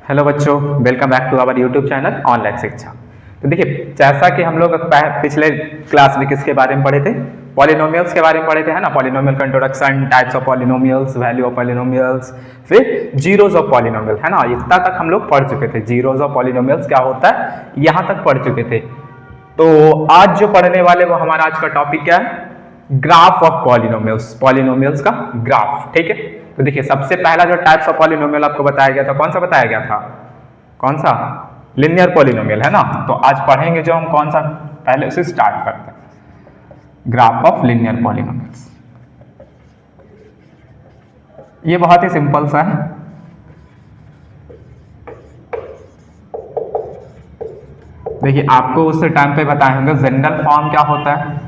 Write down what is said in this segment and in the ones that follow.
Hello बच्चों, welcome back to our YouTube channel online शिक्षा। तो देखिए, जैसा कि हम लोग पिछले क्लास में किसके बारे में पढ़े थे, पॉलिनोमियल्स के बारे में पढ़े थे, है ना। पॉलिनोमियल का introduction, types of polynomials, value of polynomials, फिर जीरोज ऑफ पॉलिनोमियल, है ना। इतना तक हम लोग पढ़ चुके थे। जीरोज ऑफ पॉलिनोमियल्स क्या होता है, यहाँ तक पढ़ चुके थे। तो आज जो पढ़ने वाले वो हमारा आज का टॉपिक क्या है, ग्राफ ऑफ पॉलिनोमियल्स, पॉलिनोमियल्स का ग्राफ। ठीक है, तो देखिए सबसे पहला जो टाइप्स ऑफ पॉलिनोमियल आपको बताया गया था, कौन सा बताया गया था, कौन सा, लिनियर पॉलिनोमियल, है ना। तो आज पढ़ेंगे जो हम कौन सा, पहले उसे स्टार्ट करते हैं, ग्राफ ऑफ लिनियर पॉलिनोमियल्स। ये बहुत ही सिंपल सा है। देखिए आपको उस टाइम पे बताए होंगे जनरल फॉर्म क्या होता है।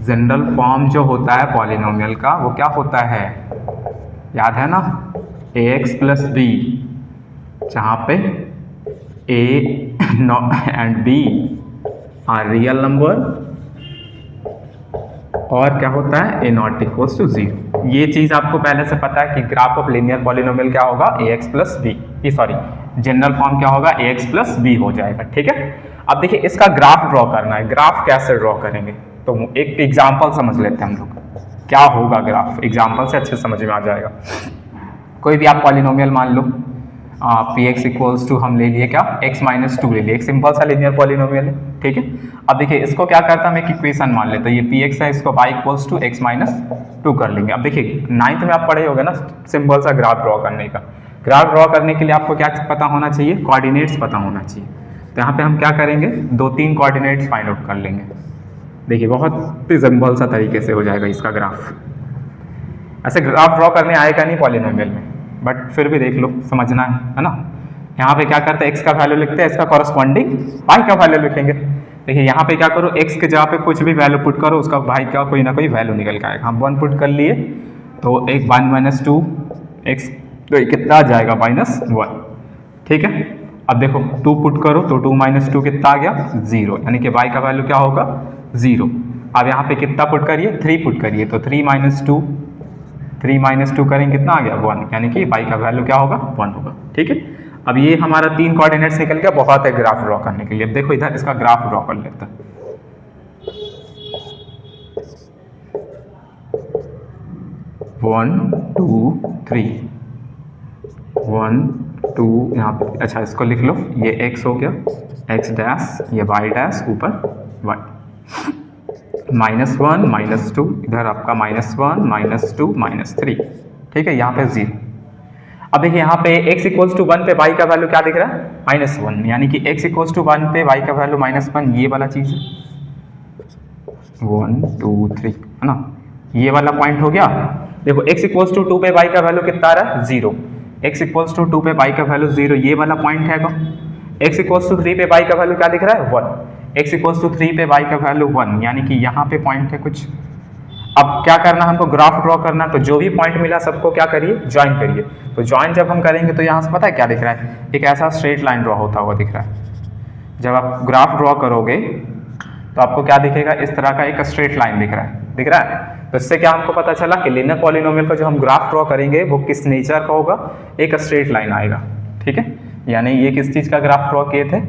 जनरल फॉर्म जो होता है पॉलिनोमियल का वो क्या होता है, याद है ना, ax प्लस बी, जहां पे a and b are real number और क्या होता है a नॉट इक्वल्स टू 0। ये चीज आपको पहले से पता है कि ग्राफ ऑफ लिनियर पॉलिनोमियल क्या होगा, ax plus b, sorry general form क्या होगा, ax प्लस बी हो जाएगा। ठीक है, अब देखिए इसका ग्राफ ड्रॉ करना है। ग्राफ कैसे ड्रॉ करेंगे, तो एक एग्जाम्पल समझ लेते हैं हम लोग, क्या होगा ग्राफ, एग्जाम्पल से अच्छे समझ में आ जाएगा। कोई भी आप पॉलिनोमियल मान लो, पी एक्स इक्वल्स टू हम ले लिए क्या, x माइनस टू ले लिए, एक सिंपल सा लिनियर पॉलिनोमियल है। ठीक है, अब देखिए इसको क्या करता हम एक इक्वेशन मान लेते हैं, ये पी एक्स है, इसको y equals to x minus two कर लेंगे। अब देखिए 9th में आप पढ़े होगे ना सिंपल सा ग्राफ ड्रॉ करने का। ग्राफ ड्रॉ करने के लिए आपको क्या पता होना चाहिए, कोऑर्डिनेट्स पता होना चाहिए। तो यहाँ पे हम क्या करेंगे, 2-3 कोऑर्डिनेट्स फाइंड आउट कर लेंगे। देखिए बहुत ही सिंपल सा तरीके से हो जाएगा इसका ग्राफ। ऐसे ग्राफ ड्रॉ करने आएगा नहीं पॉलिनोमियल में, बट फिर भी देख लो, समझना है ना। यहाँ पे क्या करते हैं, x का वैल्यू लिखते हैं, इसका कॉरस्पॉन्डिंग y का वैल्यू लिखेंगे। देखिए यहाँ पे क्या करो, x के जगह पे कुछ भी वैल्यू पुट करो, उसका y का कोई ना कोई वैल्यू निकल के आएगा। हम 1 पुट कर लिए तो एक 1 माइनस टू एक्स, तो कितना आ जाएगा, -1। ठीक है, अब देखो 2 पुट करो तो 2 माइनस टू कितना आ गया, 0, यानी कि y का वैल्यू क्या होगा, 0। अब यहाँ पे कितना पुट करिए, 3 पुट करिए, तो 3 माइनस टू करेंगे कितना आ गया, 1, यानी कि y का वैल्यू क्या होगा, 1 होगा। ठीक है, अब ये हमारा 3 कोऑर्डिनेट्स निकल गया, बहुत है ग्राफ ड्रॉ करने के लिए। अब देखो इधर इसका ग्राफ ड्रॉ कर लेते हैं। 1 2 3, 1 2, यहाँ पे अच्छा इसको लिख लो, ये x हो गया, x डैश, ये y डैश, ऊपर y, -1 -2, इधर आपका -1 -2 -3। ठीक है, यहाँ पे 0। अब देखिए यहाँ पे x इक्वल्स टू 1 पे y का वैल्यू क्या दिख रहा है, -1, यानी कि x इक्वल्स टू 1 पे y का वैल्यू -1, ये वाला चीज है, 1 2 3, है ना, ये वाला पॉइंट हो गया। देखो x इक्वल्स टू 2 पे y का वैल्यू कितना आ रहा है, 0, x इक्वल्स टू 2 पे y का वैल्यू 0, ये वाला पॉइंट है। x इक्वल्स टू 3 पे y का वैल्यू क्या दिख रहा है, 1, x इक्वल्स टू 3 पे y का वैल्यू 1, यानी कि यहाँ पे पॉइंट है कुछ। अब क्या करना, हमको ग्राफ ड्रॉ करना, तो जो भी पॉइंट मिला सबको क्या करिए, ज्वाइन करिए। तो ज्वाइन जब हम करेंगे तो यहाँ से पता है क्या दिख रहा है, एक ऐसा स्ट्रेट लाइन ड्रॉ होता हुआ दिख रहा है। जब आप ग्राफ ड्रॉ करोगे तो आपको क्या दिखेगा, इस तरह का एक स्ट्रेट लाइन दिख रहा है, दिख रहा है। तो इससे क्या हमको पता चला कि लिनियर पॉलिनोमियल का जो हम ग्राफ ड्रॉ करेंगे वो किस नेचर का होगा, एक स्ट्रेट लाइन आएगा। ठीक है, यानी ये किस चीज का ग्राफ ड्रॉ किए थे,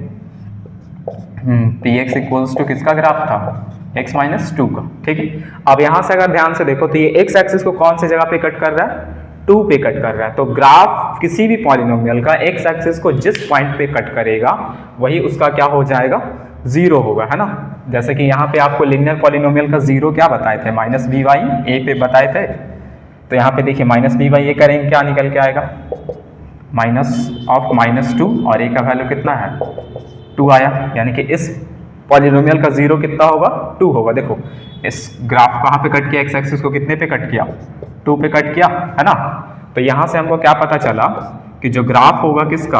पी एक्स इक्वल्स टू किसका ग्राफ था, x माइनस टू का। ठीक है, अब यहां से अगर ध्यान से देखो तो ये x एक्सिस को कौन सी जगह पे कट कर रहा है, 2 पे कट कर रहा है। तो ग्राफ किसी भी पॉलिनोमियल का x एक्सिस को जिस पॉइंट पे कट करेगा वही उसका क्या हो जाएगा, 0 होगा, है ना। जैसे कि यहाँ पे आपको लिनियर पॉलिनोमियल का 0 क्या बताए थे, -by a पे बताए थे। तो यहाँ पे देखिए -by ये करेंगे क्या निकल के आएगा, -2, और a का वैल्यू कितना है, 2 आया, यानी कि इस पॉलिनोमियल का 0 कितना होगा, 2 होगा। देखो इस ग्राफ कहाँ पे कट किया, x एक्सिस को कितने पे कट किया, 2 पे कट किया, है ना। तो यहां से हमको क्या पता चला कि जो ग्राफ होगा किसका,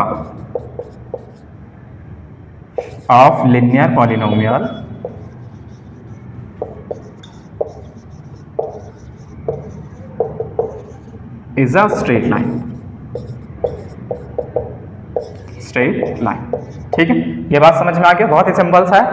of linear polynomial is a straight line, straight line. ठीक है, ये बात समझ में आ गया, बहुत ही सिंपल सा है।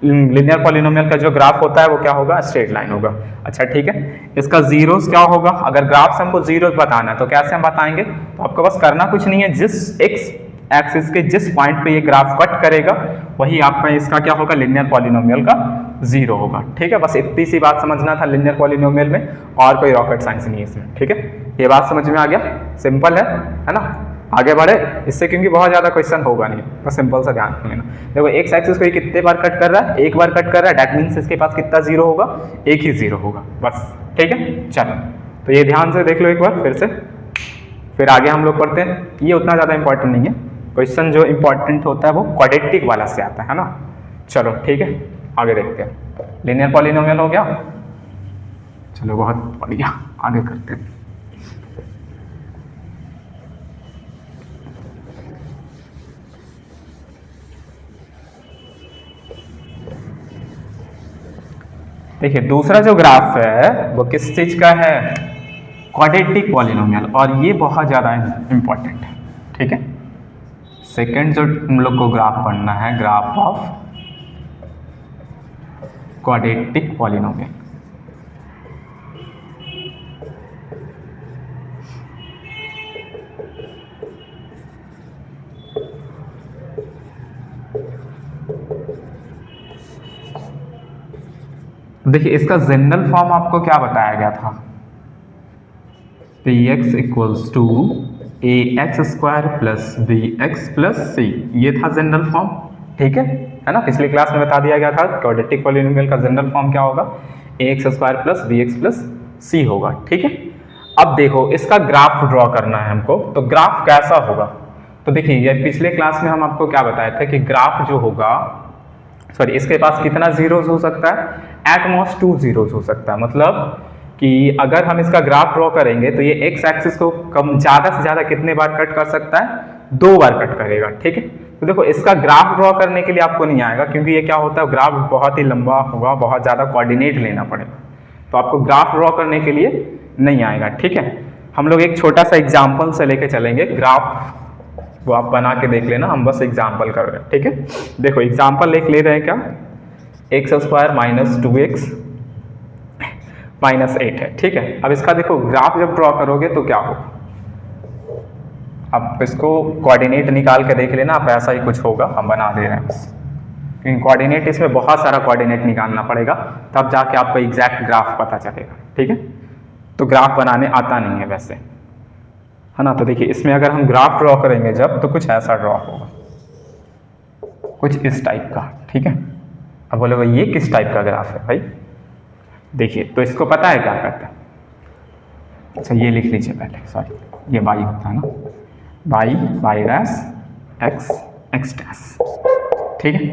लिनियर पॉलिनोमियल का जो ग्राफ होता है वो क्या होगा, स्ट्रेट लाइन होगा। अच्छा ठीक है, इसका जीरोस क्या होगा, अगर ग्राफ से हमको जीरोस बताना है तो कैसे हम बताएंगे, तो आपको बस करना कुछ नहीं है, जिस एक्स एक्सिस के जिस पॉइंट पे ये ग्राफ कट करेगा वही आपका इसका क्या होगा, लिनियर पॉलिनोमियल का जीरो होगा। ठीक है, बस इतनी सी बात समझना था लिनियर पॉलिनोमियल में, और कोई रॉकेट साइंस नहीं है इसमें। ठीक है, ये बात समझ में आ गया, सिंपल है ना। आगे बढ़े इससे, क्योंकि बहुत ज़्यादा क्वेश्चन होगा नहीं, बस सिंपल सा ध्यान लेना। देखो एक्स एक्सिस को ये कितने बार कट कर रहा है, एक बार कट कर रहा है, दैट मीन्स इसके पास कितना जीरो होगा, एक ही जीरो होगा बस। ठीक है, चलो तो ये ध्यान से देख लो एक बार फिर से, फिर आगे हम लोग पढ़ते हैं। ये उतना ज़्यादा इंपॉर्टेंट नहीं है, क्वेश्चन जो इंपॉर्टेंट होता है वो क्वाड्रेटिक वाला से आता है ना। चलो ठीक है, आगे देखते हैं। लिनियर पॉलिनोमियल हो गया, चलो बहुत बढ़िया, आगे करते हैं। देखिए दूसरा जो ग्राफ है वो किस चीज का है, क्वाड्रेटिक पॉलिनोमियल, और ये बहुत ज़्यादा इंपॉर्टेंट है। ठीक है, सेकंड जो हम लोग को ग्राफ पढ़ना है, ग्राफ ऑफ क्वाड्रेटिक पॉलिनोमियल। देखिए इसका जनरल फॉर्म आपको क्या बताया गया था, px equals to a x square plus b x plus c, ये था जनरल फॉर्म। ठीक है ना, पिछली क्लास में बता दिया गया था क्वाड्रेटिक पॉलिनोमियल का जनरल फॉर्म क्या होगा, a x square plus b x plus c होगा। ठीक है, अब देखो इसका ग्राफ ड्रॉ करना है हमको, तो ग्राफ कैसा होगा, तो देखिए ये पिछले क्लास में हम आपको क्या बताया था कि ग्राफ जो होगा, सॉरी इसके पास कितना जीरोस हो सकता है, एट मोस्ट 2 जीरोस हो सकता है। मतलब कि अगर हम इसका ग्राफ ड्रॉ करेंगे तो ये एक्स एक्सिस को कम ज़्यादा से ज़्यादा कितने बार कट कर सकता है, 2 बार कट करेगा। ठीक है, तो देखो इसका ग्राफ ड्रॉ करने के लिए आपको नहीं आएगा, क्योंकि ये क्या होता है, ग्राफ बहुत ही लंबा होगा, बहुत ज़्यादा कोऑर्डिनेट लेना पड़ेगा, तो आपको ग्राफ ड्रॉ करने के लिए नहीं आएगा। ठीक है, हम लोग एक छोटा सा एग्जाम्पल से लेके चलेंगे, ग्राफ वो आप बना के देख लेना, हम बस एग्जाम्पल कर रहे हैं। ठीक है, देखो एग्जाम्पल एक ले रहे हैं क्या, x square minus 2x minus 8 है। ठीक है, अब इसका देखो ग्राफ जब ड्रॉ करोगे तो क्या हो, अब इसको कोऑर्डिनेट निकाल के देख लेना आप, ऐसा ही कुछ होगा, हम बना दे रहे हैं बस, क्योंकि कोऑर्डिनेट इसमें बहुत सारा कोऑर्डिनेट निकालना पड़ेगा, तब जाके आपको एग्जैक्ट ग्राफ पता चलेगा। ठीक है, तो ग्राफ बनाने आता नहीं है वैसे, है ना। तो देखिए इसमें अगर हम ग्राफ ड्रॉ करेंगे जब, तो कुछ ऐसा ड्रॉ होगा, कुछ इस टाइप का। ठीक है, अब बोले भाई ये किस टाइप का ग्राफ है भाई, देखिए तो इसको पता है क्या करते हैं, अच्छा ये लिख लीजिए पहले, सॉरी ये बाई होता है ना, by dash x x dash. ठीक है,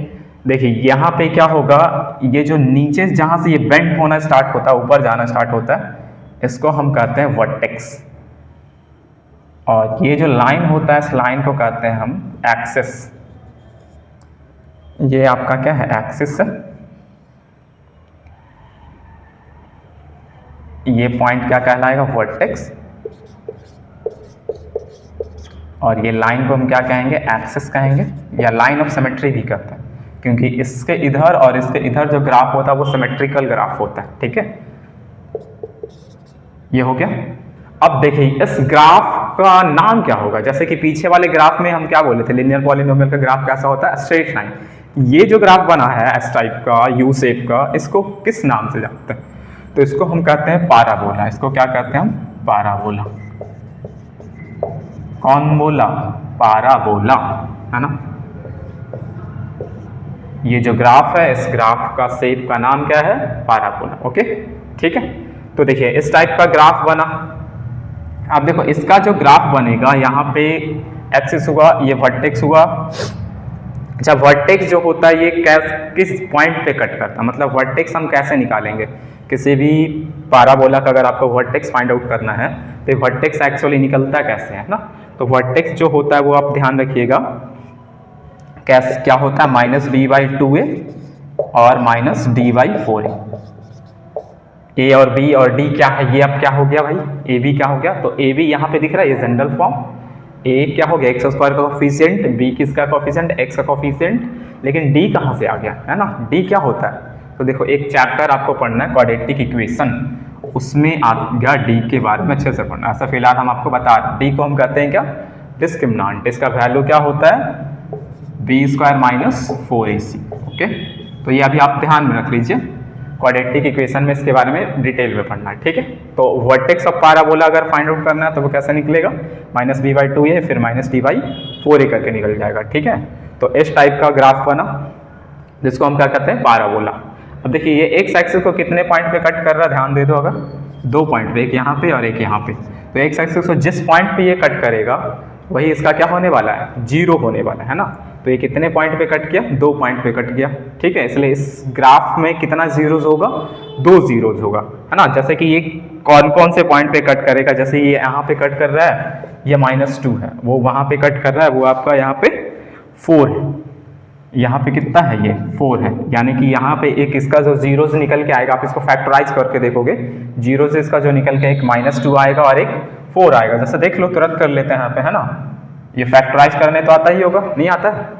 देखिए यहाँ पे क्या होगा, ये जो नीचे जहाँ से ये बेंड होना स्टार्ट होता है, ऊपर जाना स्टार्ट होता है, इसको हम कहते हैं वर्टेक्स, और ये जो लाइन होता है इस लाइन को कहते हैं हम एक्सिस। ये आपका क्या है, एक्सिस है, ये पॉइंट क्या कहलाएगा, वर्टेक्स, और ये लाइन को हम क्या कहेंगे, एक्सिस कहेंगे, या लाइन ऑफ सिमेट्री भी कहते हैं, क्योंकि इसके इधर और इसके इधर जो ग्राफ होता है वो सिमेट्रिकल ग्राफ होता है। ठीक है, ये हो गया। अब देखिए इस ग्राफ का नाम क्या होगा, जैसे कि पीछे वाले ग्राफ में हम क्या बोले थे, लिनियर पॉलिनोमियल का ग्राफ कैसा होता है, स्ट्रेट लाइन। ये जो ग्राफ बना है एस टाइप का, यू शेप का, इसको किस नाम से जानते हैं, तो इसको हम कहते हैं पाराबोला। इसको क्या कहते हैं हम, पाराबोला। कौन बोला, पाराबोला, है ना। ये जो ग्राफ है, इस ग्राफ का शेप का नाम क्या है, पाराबोला। ओके ठीक है, तो देखिए इस टाइप का ग्राफ बना। अब देखो इसका जो ग्राफ बनेगा, यहाँ पे एक्सिस हुआ, ये वर्टेक्स हुआ। अच्छा वर्टेक्स जो होता है ये किस पॉइंट पे कट करता है, मतलब वर्टेक्स हम कैसे निकालेंगे, किसी भी पाराबोला का अगर आपको वर्टेक्स फाइंड आउट करना है तो वर्टेक्स एक्चुअली निकलता कैसे है ना। तो वर्टेक्स जो होता है वो आप ध्यान रखिएगा कैसे क्या होता है, -b/2a और -d/4a। ए और बी और डी क्या है, ये अब क्या हो गया भाई, ए बी क्या हो गया, तो ए बी यहाँ पे दिख रहा है, ये जनरल फॉर्म। ए क्या हो गया, एक्स स्क्वायर का कोफिशिएंट, बी किसका कोफिशिएंट, एक्स का कोफिशिएंट, लेकिन डी कहाँ से आ गया, है ना, डी क्या होता है। तो देखो एक चैप्टर आपको पढ़ना है क्वाड्रेटिक इक्वेशन, उसमें आ गया डी के बारे में अच्छे से पढ़ना। ऐसा फिलहाल हम आपको बता रहे हैं, डी को हम कहते हैं क्या, डिस्क्रिमिनेंट। इसका वैल्यू क्या होता है, B square minus 4ac। Okay, तो ये अभी आप ध्यान में रख लीजिए, क्वाड्रेटिक इक्वेशन में इसके बारे में डिटेल में पढ़ना है, ठीक है। तो वर्टेक्स ऑफ पैराबोला अगर फाइंड आउट करना है तो वो कैसे निकलेगा, माइनस बी बाई 2a फिर माइनस डी बाई 4a करके निकल जाएगा, ठीक है। तो इस टाइप का ग्राफ बना जिसको हम क्या कहते हैं, पैराबोला। अब देखिए ये एक्स एक्सिस को कितने पॉइंट पे कट कर रहा है, ध्यान दे दो, अगर 2 पॉइंट पे, एक यहाँ पे और एक यहाँ पे। तो एक्स एक्सिस को जिस पॉइंट पे ये कट करेगा वही इसका क्या होने वाला है, 0 होने वाला है ना। तो ये कितने पॉइंट पे कट किया, 2 पॉइंट पे कट गया, ठीक है। इसलिए इस ग्राफ में कितना जीरोज होगा, 2 जीरोज होगा, है ना। जैसे कि ये कौन कौन से पॉइंट पे कट करेगा, जैसे ये यहाँ पे कट कर रहा है, ये -2 है, वो वहाँ पे कट कर रहा है, वो आपका यहाँ पे 4 है, यहाँ पे कितना है, ये 4 है। यानी कि यहाँ पे एक इसका जो जीरोज निकल के आएगा, आप इसको फैक्टराइज करके देखोगे, जीरो से इसका जो निकल के एक -2 आएगा और एक 4 आएगा। जैसे देख लो, तुरंत कर लेते हैं यहाँ पे, है ना। ये फैक्टराइज करने तो आता ही होगा, नहीं आता है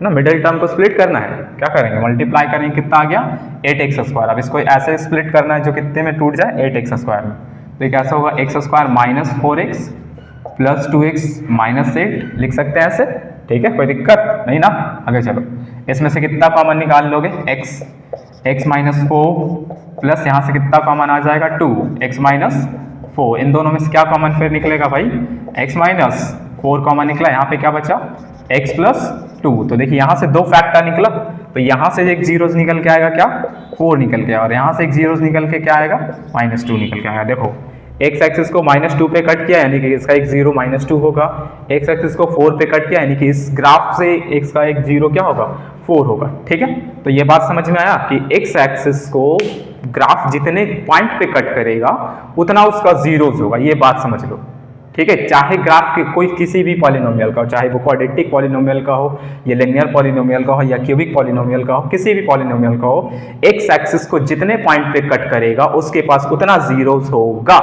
ना। मिडिल टर्म को स्प्लिट करना है, क्या करेंगे, मल्टीप्लाई करेंगे, कितना आ गया 8x²। अब इसको ऐसे स्प्लिट करना है जो कितने में टूट जाए, 8x² में। तो ये कैसा होगा, x² minus 4x plus 2x minus 8 लिख सकते हैं ऐसे, ठीक है, कोई दिक्कत नहीं ना। आगे चलो, इसमें से कितना कॉमन निकाल लोगे, x माइनस 4 प्लस यहाँ से कितना कॉमन आ जाएगा 2, x माइनस 4। इन दोनों में से क्या कॉमन फिर निकलेगा भाई, x माइनस 4 कॉमन निकला, यहाँ पे क्या बचा, x प्लस 2। तो देखिए यहाँ से 2 फैक्टर निकला, तो यहाँ से एक जीरोज निकल के आएगा क्या, 4 निकल के, और यहाँ से एक जीरोज निकल के क्या आएगा, -2 निकल के आएगा। देखो एक्स एक्सिस को -2 पे कट किया, यानी कि इसका एक 0 -2 होगा। एक्स एक्सिस को 4 पे कट किया, यानी कि इस ग्राफ से x का एक 0 क्या होगा, 4 होगा, ठीक है। तो ये बात समझ में आया कि एक्स एक्सिस को ग्राफ जितने पॉइंट पे कट करेगा उतना उसका जीरोज होगा, ये बात समझ लो, ठीक है। चाहे ग्राफ के कोई किसी भी पॉलिनोमियल का हो, चाहे वो क्वाड्रेटिक पॉलिनोमियल का हो, या लिनियर पॉलिनोमियल का हो, या क्यूबिक पॉलिनोमियल का हो, किसी भी पॉलिनोमियल का हो, एक्स एक्सिस को जितने पॉइंट पे कट करेगा उसके पास उतना जीरोस होगा,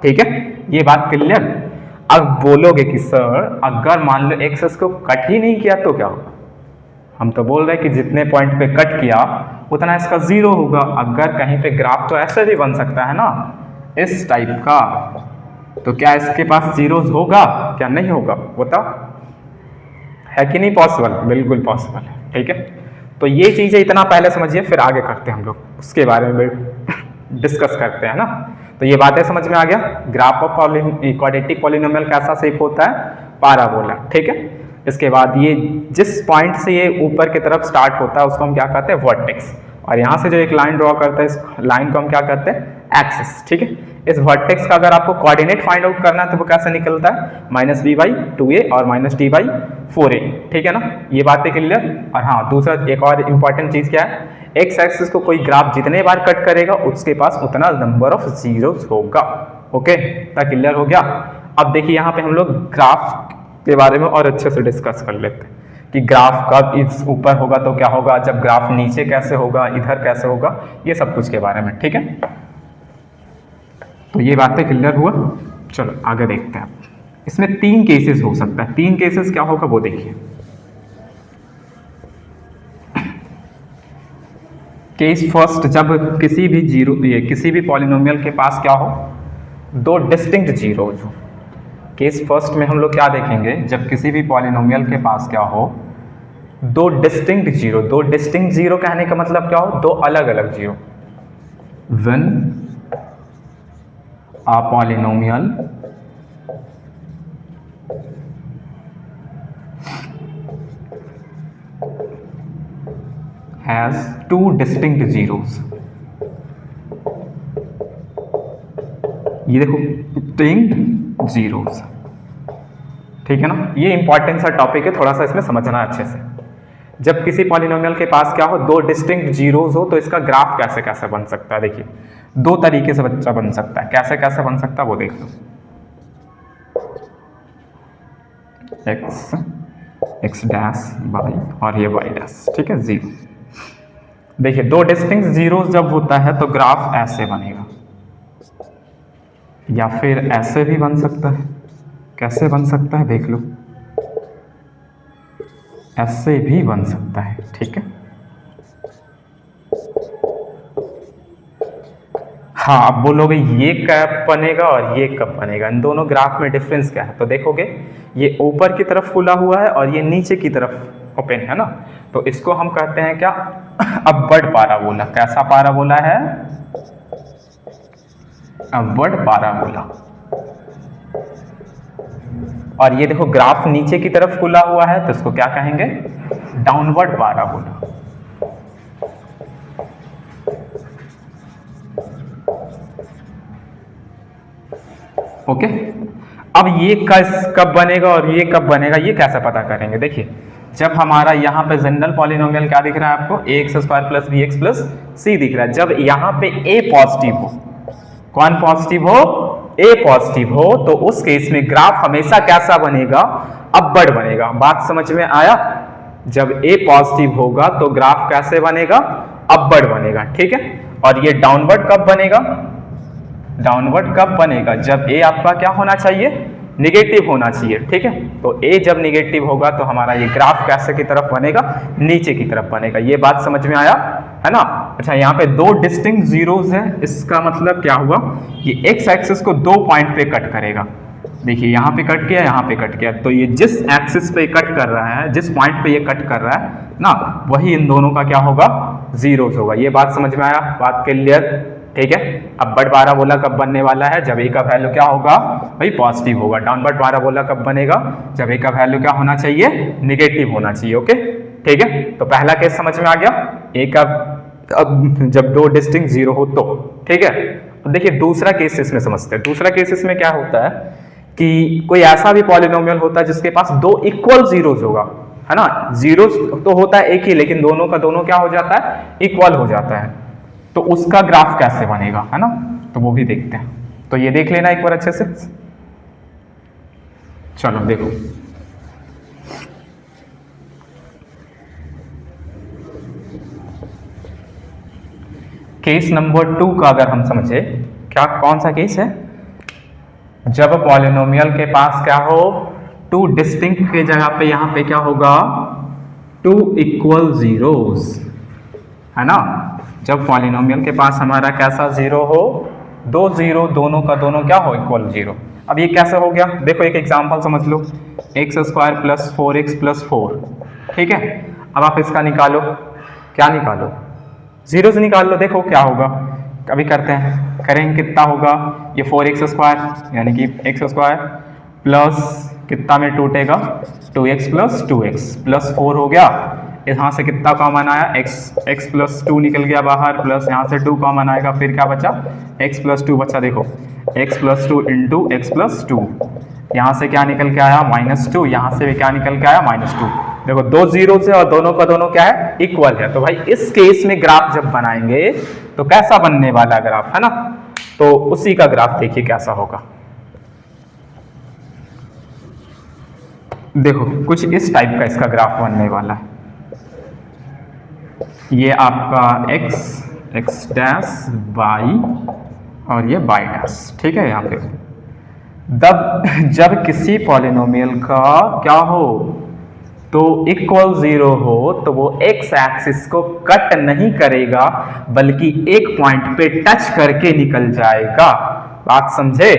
ठीक है। ये बात क्लियर। अब बोलोगे कि सर अगर मान लो एक्सिस को कट ही नहीं किया तो क्या होगा, हम तो बोल रहे हैं कि जितने पॉइंट पे कट किया उतना इसका 0 होगा। अगर कहीं पे ग्राफ तो ऐसे भी बन सकता है ना, इस टाइप का, तो क्या इसके पास जीरोस होगा, क्या नहीं होगा, बताओ, है कि नहीं पॉसिबल, बिल्कुल पॉसिबल है, ठीक है। तो ये चीजें इतना पहले समझिए, फिर आगे करते हैं हम लोग, उसके बारे में डिस्कस करते हैं ना। तो ये बातें समझ में आ गया, ग्राफ ऑफ क्वाड्रेटिक पॉलिनोमियल कैसा शेप होता है, पैराबोला, ठीक है। इसके बाद ये जिस पॉइंट से ये ऊपर की तरफ स्टार्ट होता है उसको हम क्या कहते हैं, वर्टेक्स, और यहाँ से जो एक लाइन ड्रॉ करता है इस लाइन को हम क्या कहते हैं, एक्सिस, ठीक है। इस वर्टेक्स का अगर आपको कोऑर्डिनेट फाइंड आउट करना है तो वो कैसे निकलता है, -b/2a और -d/4a, ठीक है ना। ये बातें क्लियर। और हाँ, दूसरा एक और इम्पॉर्टेंट चीज क्या है, एक्स एक्सिस को कोई ग्राफ जितने बार कट करेगा उसके पास उतना नंबर ऑफ जीरोस होगा, ओके, इतना क्लियर हो गया। अब देखिए यहाँ पे हम लोग ग्राफ के बारे में और अच्छे से डिस्कस कर लेते हैं कि ग्राफ कब इस ऊपर होगा तो क्या होगा, जब ग्राफ नीचे कैसे होगा, इधर कैसे होगा, ये सब कुछ के बारे में, ठीक है। तो ये बातें क्लियर हुआ। चलो आगे देखते हैं। इसमें 3 केसेस हो सकता है, 3 केसेस क्या होगा वो देखिए। केस फर्स्ट, जब किसी भी किसी भी पॉलिनोमियल के पास क्या हो, 2 डिस्टिंक्ट जीरोज हो। केस फर्स्ट में हम लोग क्या देखेंगे, जब किसी भी पॉलिनोमियल के पास क्या हो, 2 डिस्टिंक्ट जीरो। 2 डिस्टिंक्ट जीरो कहने का मतलब क्या हो, 2 अलग अलग zero. When a polynomial has 2 distinct zeros, ये देखो distinct zeros, ठीक है ना। ये इंपॉर्टेंट सा टॉपिक है, थोड़ा सा इसमें समझना अच्छे से। जब किसी पॉलिनोमियल के पास क्या हो, 2 डिस्टिंक्ट जीरोस हो, तो इसका ग्राफ कैसे कैसे बन सकता है, देखिए 2 तरीके से बच्चा बन सकता है। कैसे कैसे बन सकता है वो देख लो। x डैश y और ये y डैश, ठीक है, 0। देखिए 2 डिस्टिंक्ट जीरोस जब होता है तो ग्राफ ऐसे बनेगा, या फिर ऐसे भी बन सकता है। कैसे बन सकता है देख लो, ऐसे भी बन सकता है, ठीक है। हाँ, अब बोलोगे ये कब बनेगा और ये कब बनेगा, इन दोनों ग्राफ में डिफरेंस क्या है? तो देखोगे ये ऊपर की तरफ खुला हुआ है और ये नीचे की तरफ ओपन है ना, तो इसको हम कहते हैं क्या, अपवर्ड पाराबोला। कैसा पाराबोला है? Upward parabola. और ये देखो ग्राफ नीचे की तरफ खुला हुआ है तो इसको क्या कहेंगे? Downward parabola. ओके, अब ये कब बनेगा और ये कब बनेगा, ये कैसे पता करेंगे? देखिए, जब हमारा यहाँ पे जनरल पॉलिनोमियल क्या दिख रहा है आपको? ax² plus bx plus c दिख रहा है। जब यहाँ पे a पॉजिटिव हो, कौन पॉजिटिव हो? a पॉजिटिव हो, तो उस केस में ग्राफ हमेशा कैसा बनेगा? अपवर्ड बनेगा। बात समझ में आया? जब a पॉजिटिव होगा तो ग्राफ कैसे बनेगा? अपवर्ड बनेगा, ठीक है। और ये डाउनवर्ड कब बनेगा? डाउनवर्ड कब बनेगा? जब a आपका क्या होना चाहिए? निगेटिव होना चाहिए, ठीक है। तो a जब निगेटिव होगा तो हमारा ये ग्राफ कैसे की तरफ बनेगा? नीचे की तरफ बनेगा। ये बात समझ में आया है ना? अच्छा, यहाँ पे दो डिस्टिंक्ट जीरोस है, इसका मतलब क्या हुआ? ये एक्स एक्सिस को दो पॉइंट पे कट करेगा। देखिए, यहाँ पे कट किया, यहाँ पे कट किया, तो ये जिस एक्सिस पे कट कर रहा है, जिस पॉइंट पे ये कट कर रहा है ना, वही इन दोनों का क्या होगा? जीरोस होगा। ये बात समझ में आया? बात क्लियर, ठीक है। अपवर्ड पाराबोला कब बनने वाला है? जब a का वैल्यू क्या होगा भाई? पॉजिटिव होगा। डाउनवर्ड पाराबोला कब बनेगा? जब a का वैल्यू क्या होना चाहिए? निगेटिव होना चाहिए। ओके, ठीक है। तो पहला केस समझ में आ गया, a का जब दो डिस्टिंक्ट जीरो हो तो, ठीक है। अब देखिए दूसरा केस इसमें समझते हैं। दूसरा केस इसमें क्या होता है कि कोई ऐसा भी पॉलिनोमियल होता है जिसके पास दो इक्वल जीरोस होगा, है ना। जीरोस तो होता है एक ही, लेकिन दोनों का दोनों क्या हो जाता है? इक्वल हो जाता है। तो उसका ग्राफ कैसे बनेगा, है ना, तो वो भी देखते हैं। तो ये देख लेना एक बार अच्छे से। चलो देखो, केस नंबर 2 का अगर हम समझे, क्या कौन सा केस है? जब पॉलिनोमियल के पास क्या हो? टू डिस्टिंक्ट के जगह पे यहां पे क्या होगा? टू इक्वल जीरोस, है ना। जब पॉलिनोमियल के पास हमारा कैसा जीरो हो? दो जीरो, दोनों का दोनों क्या हो? Equal zero. अब ये कैसे हो गया? देखो एक एग्जांपल समझ लो, x² प्लस 4x प्लस 4, ठीक है। अब आप इसका निकालो, क्या निकालो? जीरो से निकाल लो, देखो क्या होगा। अभी करते हैं, करेंगे कितना होगा? ये 4x² यानी कि x² प्लस कितना में टूटेगा? 2x प्लस 2x प्लस 4 हो गया। यहाँ से कितना कॉमन आया? x प्लस 2 निकल गया बाहर, प्लस यहाँ से 2 कॉमन आएगा, फिर क्या बचा? x प्लस 2 बचा। देखो x plus 2 into x plus 2, यहाँ से क्या निकल के आया? -2, यहाँ से भी क्या निकल के आया? -2। देखो दो जीरो से और दोनों का दोनों क्या है? इक्वल है। तो भाई इस केस में ग्राफ जब बनाएंगे तो कैसा बनने वाला ग्राफ, है ना। तो उसी का ग्राफ देखिए कैसा होगा। देखो कुछ इस टाइप का इसका ग्राफ बनने वाला है। ये आपका x डैश y और ये y डैश, ठीक है। यहाँ पे जब किसी पॉलिनोमियल का क्या हो? तो इक्वल जीरो हो, तो वो x एक्सिस को कट नहीं करेगा, बल्कि एक पॉइंट पे टच करके निकल जाएगा। बात समझे?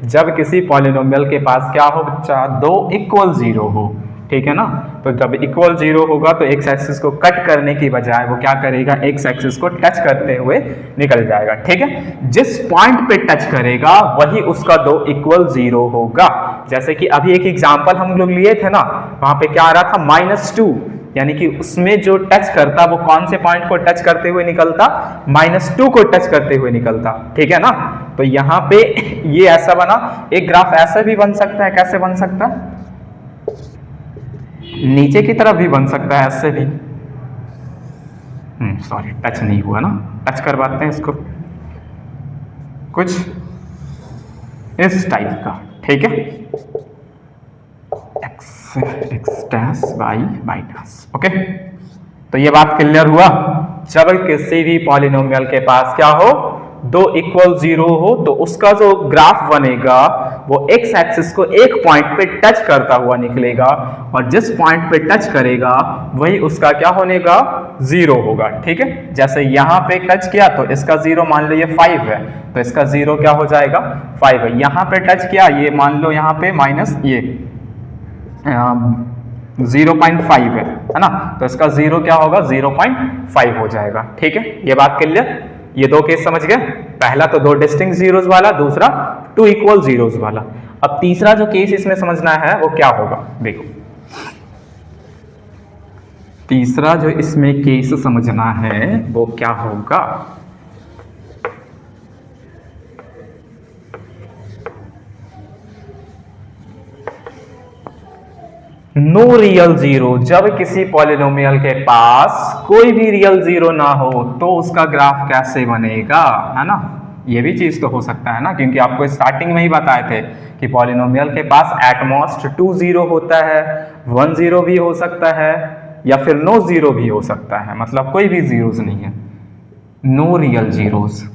जब किसी पॉलिनोमियल के पास क्या हो बच्चा? दो इक्वल जीरो हो, ठीक है ना। तो जब इक्वल जीरो होगा तो x एक्सिस को कट करने की बजाय वो क्या करेगा? x एक्सिस को टच करते हुए निकल जाएगा, ठीक है। जिस पॉइंट पे टच करेगा वही उसका दो इक्वल जीरो होगा। जैसे कि अभी एक एग्जांपल हम लोग लिए थे ना, वहां पे क्या आ रहा था? -2, यानी कि उसमें जो टच करता वो कौन से पॉइंट को टच करते हुए निकलता? -2 को टच करते हुए निकलता, ठीक है ना। तो यहाँ पे ये ऐसा बना। एक ग्राफ ऐसा भी बन सकता है, कैसे बन सकता है? नीचे की तरफ भी बन सकता है, ऐसे भी। सॉरी, टच नहीं हुआ ना, टच करवाते हैं इसको, कुछ इस टाइप का, ठीक है। x dash y dash, okay. तो ये बात क्लियर हुआ। जब किसी भी पॉलिनोमियल के पास क्या हो? दो इक्वल जीरो हो, तो उसका जो ग्राफ बनेगा वो एक्स एक्सिस को एक पॉइंट पे टच करता हुआ निकलेगा, और जिस पॉइंट पे टच करेगा वही उसका क्या होनेगा, जीरो होगा। ठीक है, जैसे यहाँ पे टच किया तो इसका जीरो मान लो ये 5 है, तो इसका जीरो क्या हो जाएगा, 5 है। यहाँ पे टच किया, ये मान लो यहाँ पे माइनस ये 0.5 है ना, तो इसका जीरो क्या होगा, 0.5 हो जाएगा। ठीक है, ये बात क्लियर। ये दो केस समझ गए, पहला तो दो डिस्टिंक्ट जीरोस वाला, दूसरा टू इक्वल जीरोस वाला। अब तीसरा जो केस इसमें समझना है वो क्या होगा, देखो तीसरा जो इसमें केस समझना है वो क्या होगा। नो रियल जीरो, जब किसी पॉलिनोमियल के पास कोई भी रियल जीरो ना हो तो उसका ग्राफ कैसे बनेगा, है ना। ये भी चीज तो हो सकता है ना, क्योंकि आपको स्टार्टिंग में ही बताए थे कि पॉलिनोमियल के पास एटमोस्ट 2 जीरो होता है, 1 जीरो भी हो सकता है, या फिर नो जीरो भी हो सकता है, मतलब कोई भी जीरोस नहीं है, नो रियल जीरोस।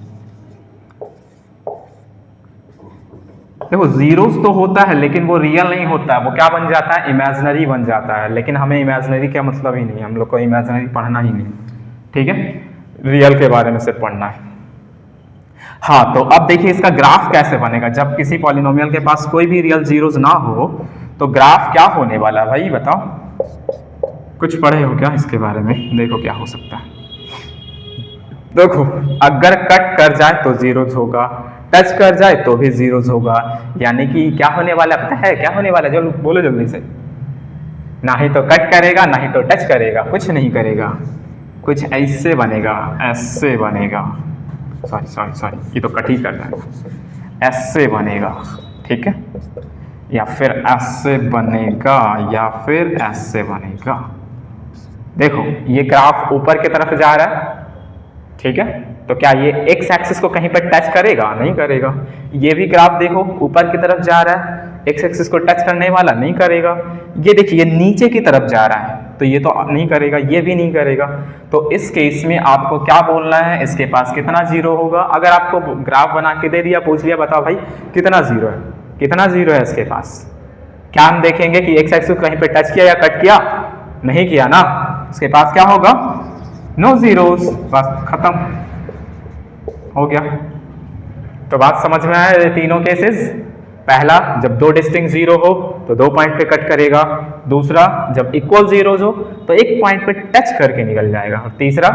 देखो जीरोस तो होता है लेकिन वो रियल नहीं होता है, वो क्या बन जाता है, इमेजिनरी बन जाता है। लेकिन हमें इमेजिनरी का मतलब ही नहीं है, हम लोग को इमेजिनरी पढ़ना ही नहीं। ठीक है, रियल के बारे में सिर्फ पढ़ना है। हाँ, तो अब देखिए इसका ग्राफ कैसे बनेगा। जब किसी पॉलिनोमियल के पास कोई भी रियल जीरोस ना हो तो ग्राफ क्या होने वाला, भाई बताओ, कुछ पढ़े हो क्या इसके बारे में। देखो क्या हो सकता है, देखो अगर कट कर जाए तो जीरोस होगा, टच कर जाए तो भी जीरोस होगा, यानी कि क्या होने वाला पता है, क्या होने वाला, जो बोलो जल्दी से। ना ही तो कट करेगा ना ही तो टच करेगा, कुछ नहीं करेगा, कुछ ऐसे बनेगा, ऐसे बनेगा, सॉरी सॉरी सॉरी ये तो कट ही कर जाएगा, ऐसे बनेगा। ठीक है, या फिर ऐसे बनेगा, या फिर ऐसे बनेगा। देखो ये ग्राफ ऊपर की तरफ जा रहा है, ठीक है, तो क्या ये एक्स एक्सिस को कहीं पर टच करेगा, नहीं करेगा। ये भी ग्राफ देखो ऊपर की तरफ जा रहा है, एक्स एक्सिस को टच करने वाला नहीं करेगा। ये देखिए नीचे की तरफ जा रहा है तो ये तो नहीं करेगा, ये भी नहीं करेगा। तो इस केस में आपको क्या बोलना है, इसके पास कितना जीरो होगा। अगर आपको ग्राफ बना के दे दिया, पूछ लिया बताओ भाई कितना जीरो है, कितना जीरो है इसके पास, क्या हम देखेंगे कि एक्स एक्सिस कहीं पे टच किया या कट किया, नहीं किया ना, इसके पास क्या होगा, नो जीरोस, बस खत्म हो गया। तो बात समझ में आया तीनों केसेस। पहला जब दो डिस्टिंक्ट जीरो हो तो दो पॉइंट पे कट करेगा, दूसरा जब इक्वल जीरोस हो तो एक पॉइंट पे टच करके निकल जाएगा, और तीसरा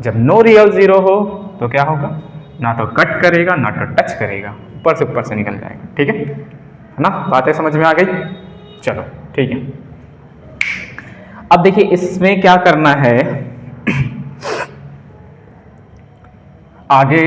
जब नो रियल जीरो हो तो क्या होगा, ना तो कट करेगा ना तो टच करेगा, ऊपर से निकल जाएगा। ठीक है ना, बातें समझ में आ गई। चलो ठीक है, अब देखिए इसमें क्या करना है, आगे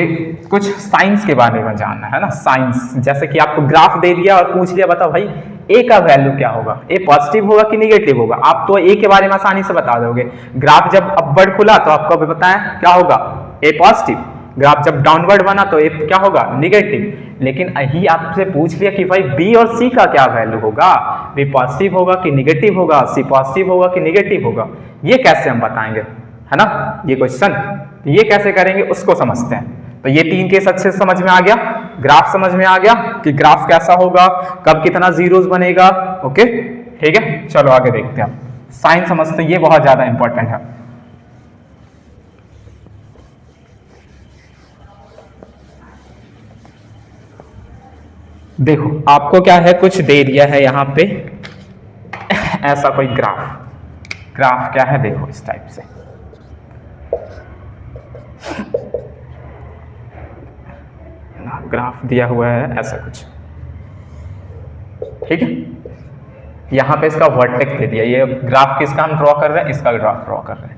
कुछ साइंस के बारे में जानना है ना। साइंस जैसे कि आपको ग्राफ दे दिया और पूछ लिया बताओ भाई ए का वैल्यू क्या होगा, ए पॉजिटिव होगा कि निगेटिव होगा, आप तो ए के बारे में आसानी से बता दोगे। ग्राफ जब अपवर्ड खुला तो आपको अभी बताया क्या होगा, ए पॉजिटिव। ग्राफ जब डाउनवर्ड बना तो ए क्या होगा, निगेटिव। लेकिन यही आपसे पूछ लिया कि भाई बी और सी का क्या वैल्यू होगा, बी पॉजिटिव होगा कि निगेटिव होगा, सी पॉजिटिव होगा कि निगेटिव होगा, ये कैसे हम बताएंगे, है ना ये क्वेश्चन। ये कैसे करेंगे उसको समझते हैं। तो ये तीन केस अच्छे से समझ में आ गया, ग्राफ समझ में आ गया कि ग्राफ कैसा होगा, कब कितना जीरोस बनेगा। ओके ठीक है, चलो आगे देखते हैं। साइन समझते हैं, ये बहुत ज्यादा इंपॉर्टेंट है। देखो आपको क्या है, कुछ दे दिया है यहाँ पे ऐसा कोई ग्राफ क्या है, देखो इस टाइप से ग्राफ दिया हुआ है ऐसा कुछ, ठीक है। यहां पे इसका वर्टेक्स दे दिया, ये ग्राफ किसका हम ड्रॉ कर रहे हैं, इसका ग्राफ ड्रॉ कर रहे हैं,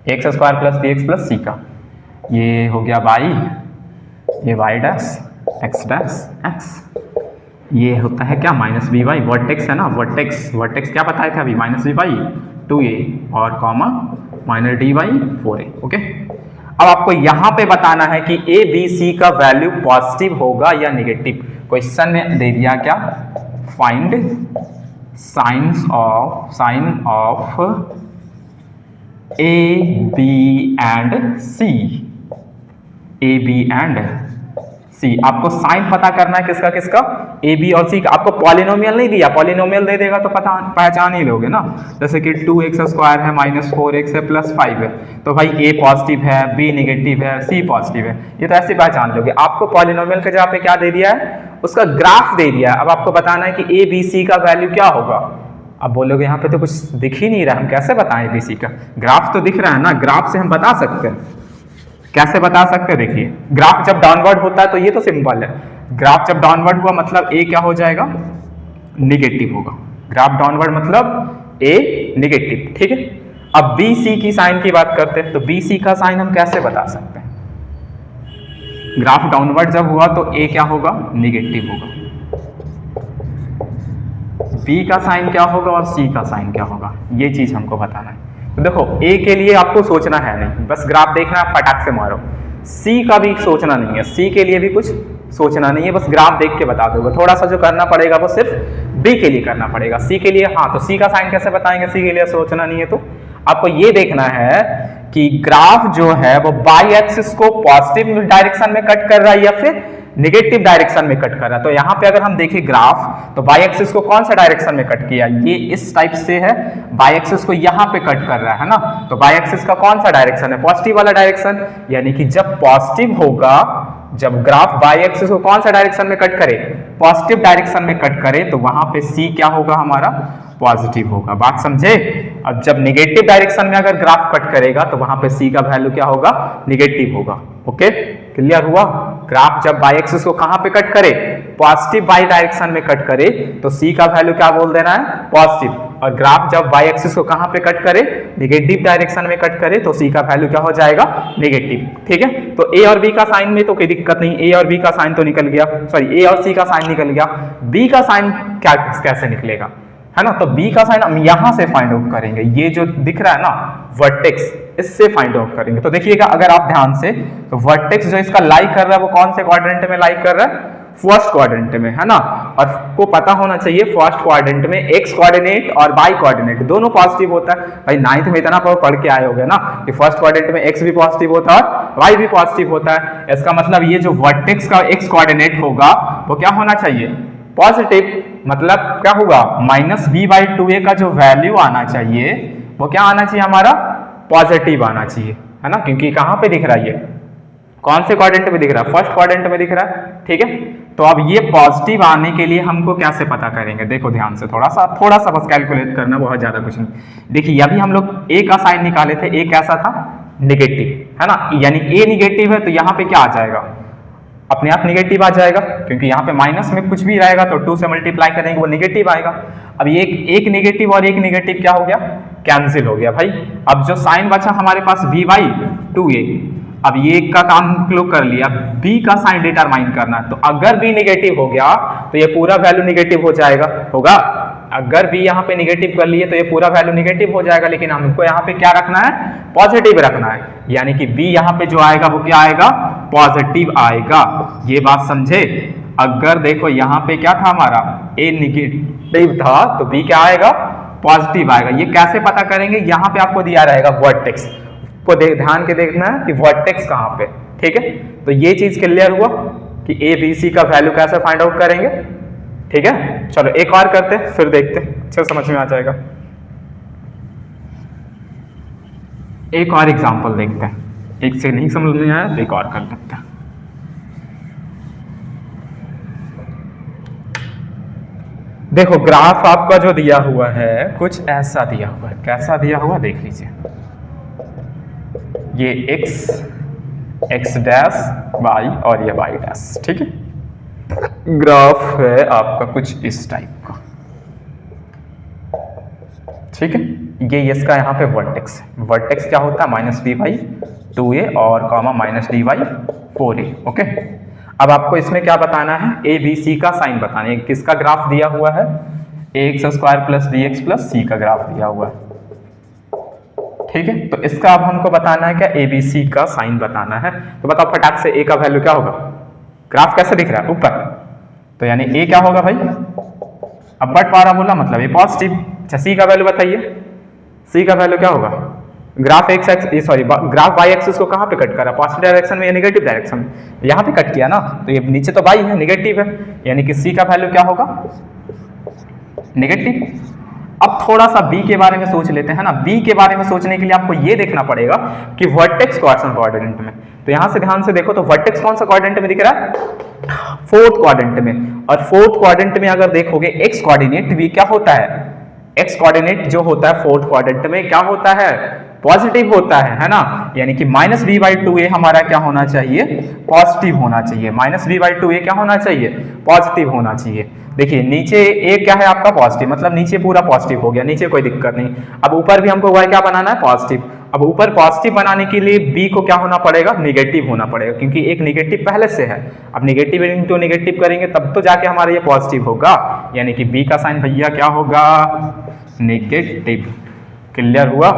x square plus b x plus c का। ये हो गया वाई, ये y dash x dash x, ये होता है क्या माइनस बी वाई, वर्टेक्स है ना, वर्टेक्स क्या बताए थे अभी, माइनस बी वाई 2a और comma minus d y 4a। Okay, अब आपको यहां पे बताना है कि ए बी सी का वैल्यू पॉजिटिव होगा या नेगेटिव। क्वेश्चन में दे दिया क्या, find sign of a b and c c. आपको साइन पता करना है किसका किसका, ए बी और सी का। आपको पॉलिनोमियल नहीं दिया, पॉलिनोमियल दे देगा तो पहचान ही लोगे ना। जैसे कि 2x² है -4x है +5 है, तो भाई ए पॉजिटिव है, बी निगेटिव है, सी पॉजिटिव है, ये तो ऐसे पहचान लोगे। आपको पॉलिनोमियल के जगह पे क्या दे दिया है, उसका ग्राफ दे दिया है। अब आपको बताना है कि ए बी सी का वैल्यू क्या होगा। अब बोलोगे यहाँ पे तो कुछ दिख ही नहीं रहा, हम कैसे बताएं बी सी का, ग्राफ तो दिख रहा है ना, ग्राफ से हम बता सकते हैं। कैसे बता सकते हैं, देखिए ग्राफ जब डाउनवर्ड होता है तो ये तो सिंपल है, ग्राफ जब डाउनवर्ड हुआ मतलब ए क्या हो जाएगा, निगेटिव होगा। ग्राफ डाउनवर्ड मतलब ए निगेटिव, ठीक है। अब बी सी की साइन की बात करते हैं, तो बी सी का साइन हम कैसे बता सकते हैं, ग्राफ डाउनवर्ड जब हुआ तो ए क्या होगा, निगेटिव होगा। बी का साइन क्या होगा और सी का साइन क्या होगा, ये चीज हमको बताना है। तो देखो ए के लिए आपको सोचना है नहीं, बस ग्राफ देखना है, फटाक से मारो। सी का भी सोचना नहीं है, सी के लिए भी कुछ सोचना नहीं है, बस ग्राफ देख के बता दोगे। थोड़ा सा जो करना पड़ेगा वो सिर्फ बी के लिए करना पड़ेगा। सी के लिए हाँ, तो सी का साइन कैसे बताएंगे, सी के लिए सोचना नहीं है। तो आपको ये देखना है कि ग्राफ जो है वो बाई एक्सिस को पॉजिटिव डायरेक्शन में कट कर रहा है या फिर निगेटिव डायरेक्शन में कट कर रहा है। तो यहाँ पे अगर हम देखें ग्राफ, तो बाई एक्सिस को कौन सा डायरेक्शन में कट किया, ये इस टाइप से है, बाई एक्सिस को यहाँ पे कट कर रहा है ना। तो बाई एक्सिस का कौन सा डायरेक्शन है, पॉजिटिव वाला डायरेक्शन। यानी कि जब पॉजिटिव होगा, जब ग्राफ बाई एक्सिस को कौन सा डायरेक्शन में कट करे, पॉजिटिव डायरेक्शन में कट करे, तो वहां पे सी क्या होगा हमारा, पॉजिटिव होगा। बात समझे। अब जब नेगेटिव डायरेक्शन में अगर ग्राफ कट करेगा तो वहां पे सी का वैल्यू क्या होगा, निगेटिव होगा। ओके, क्लियर हुआ। ग्राफ जब बाई एक्सिस को कहां पे कट करे, पॉजिटिव बाई डायरेक्शन में कट करे, तो सी का वैल्यू क्या बोल देना है, पॉजिटिव। और ग्राफ जब बाई एक्सिस को कहां पे कट करे, निगेटिव डायरेक्शन में कट करे, तो सी का वैल्यू क्या हो जाएगा, नेगेटिव। ठीक है, तो ए और बी का साइन में तो कोई दिक्कत नहीं, ए और बी का साइन तो निकल गया, सॉरी ए और सी का साइन निकल गया। बी का साइन क्या कैसे निकलेगा, है ना। तो बी का साइन हम यहां से फाइंड आउट करेंगे, ये जो दिख रहा है ना वर्टेक्स, इससे फाइंड आउट करेंगे। तो देखिएगा अगर आप ध्यान से, तो वर्टेक्स जो इसका लाई कर रहा है वो कौन से क्वाड्रेंट में लाई कर रहा है, फर्स्ट क्वाड्रेंट में, है ना। और को पता होना चाहिए फर्स्ट क्वाड्रेंट में एक्स कोऑर्डिनेट और वाई कोऑर्डिनेट दोनों पॉजिटिव होता है। भाई 9th में इतना पढ़ के आए होगे ना कि फर्स्ट क्वाड्रेंट में एक्स भी पॉजिटिव होता है और वाई भी पॉजिटिव होता है। इसका मतलब ये जो वर्टेक्स का एक्स कोऑर्डिनेट होगा वो क्या होना चाहिए, पॉजिटिव। मतलब क्या होगा, -b/2a का जो वैल्यू आना चाहिए वो क्या आना चाहिए हमारा, पॉजिटिव आना चाहिए, है ना। क्योंकि कहां पे दिख रहा है, ये कौन से क्वाड्रेंट में दिख रहा है, फर्स्ट क्वाड्रेंट में दिख रहा है। ठीक है, तो अब ये पॉजिटिव आने के लिए हमको कैसे पता करेंगे, देखो ध्यान से, थोड़ा सा बस कैलकुलेट करना, बहुत ज्यादा कुछ नहीं। देखिए अभी हम लोग ए का साइन निकाले थे, ए कैसा था, निगेटिव, है ना। यानी ए निगेटिव है तो यहाँ पे क्या आ जाएगा, अपने आप निगेटिव आ जाएगा, क्योंकि यहाँ पे माइनस में कुछ भी रहेगा तो 2 से मल्टीप्लाई करेंगे वो निगेटिव आएगा। अब ये एक निगेटिव और एक निगेटिव क्या हो गया, कैंसिल हो गया भाई। अब जो साइन बचा हमारे पास b/2a, अब ये का काम लोग कर लिया, b का साइन डिटरमाइन करना है। तो अगर b निगेटिव हो गया तो ये पूरा वैल्यू निगेटिव हो जाएगा, होगा। अगर b यहाँ पे निगेटिव कर लिए तो ये पूरा वैल्यू निगेटिव हो जाएगा, लेकिन हमको यहाँ पे क्या रखना है, पॉजिटिव रखना है। यानी कि b यहाँ पे जो आएगा वो क्या आएगा, पॉजिटिव आएगा। ये बात समझे। अगर देखो यहाँ पे क्या था हमारा, a निगेटिव था तो b क्या आएगा, पॉजिटिव आएगा। ये कैसे पता करेंगे, यहाँ पे आपको दिया रहेगा वर्टेक्स, को ध्यान के देखना है कि वर्टेक्स कहाँ पे। ठीक है, तो ये चीज क्लियर हुआ कि ए बी सी का वैल्यू कैसे फाइंड आउट करेंगे। ठीक है, चलो एक और करते हैं फिर देखते हैं, अच्छा समझ में आ जाएगा। एक और एग्जांपल देखते हैं, एक से नहीं समझ में आया तो एक और कर लेते हैं। देखो ग्राफ आपका जो दिया हुआ है कुछ ऐसा दिया हुआ है, कैसा दिया हुआ देख लीजिए। ये x डैश y और ये y डैश, ठीक है। ग्राफ है आपका कुछ इस टाइप का, ठीक है। ये इसका यहाँ पे वर्टेक्स है, वर्टेक्स क्या होता है, -b/2a और -d/4a। ओके, अब आपको इसमें क्या बताना है, a b c का साइन बताना है। किसका ग्राफ दिया हुआ है, ax² + bx + c का ग्राफ दिया हुआ है। ठीक है, तो इसका अब हमको बताना है क्या, ABC का साइन बताना है। तो बताओ फटाक से A का वैल्यू क्या होगा, ग्राफ कैसे दिख रहा है ऊपर, तो यानी A क्या होगा भाई, अबट पारा बोला मतलब A पॉजिटिव। अच्छा C का वैल्यू बताइए, C का वैल्यू क्या होगा, graph x x sorry graph y axis को कहाँ पे कट करा, पॉजिटिव डायरेक्शन में या नेगेटिव डायरेक्शन में, यहाँ पे कट किया ना, तो ये नीचे तो वाई है, नेगेटिव है, यानी कि सी का वैल्यू क्या होगा, नेगेटिव। अब थोड़ा सा बी के बारे में सोच लेते हैं ना। बी के बारे में सोचने के लिए आपको ये देखना पड़ेगा कि वर्टेक्स कौन सा क्वाड्रेंट में, तो यहां से ध्यान से देखो तो वर्टेक्स कौन सा क्वाड्रेंट में दिख रहा है, फोर्थ क्वाड्रेंट में। और फोर्थ क्वाड्रेंट में अगर देखोगे एक्स कोऑर्डिनेट भी क्या होता है, एक्स कोऑर्डिनेट जो होता है फोर्थ क्वाड्रेंट में क्या होता है, पॉजिटिव होता है ना, यानी कि माइनस बी बाई टू ए हमारा क्या होना चाहिए, पॉजिटिव होना चाहिए, minus b by two a क्या होना चाहिए, पॉजिटिव होना चाहिए। देखिए नीचे ए क्या है आपका, पॉजिटिव, मतलब नीचे पूरा पॉजिटिव हो गया, नीचे कोई दिक्कत नहीं। अब ऊपर भी हमको वाई क्या बनाना है, पॉजिटिव। अब ऊपर पॉजिटिव बनाने के लिए बी को क्या होना पड़ेगा, निगेटिव होना पड़ेगा, क्योंकि एक निगेटिव पहले से है। अब निगेटिव इंटू निगेटिव करेंगे तब तो जाके हमारा ये पॉजिटिव होगा, यानी कि बी का साइन भैया क्या होगा, नेगेटिव। क्लियर हुआ,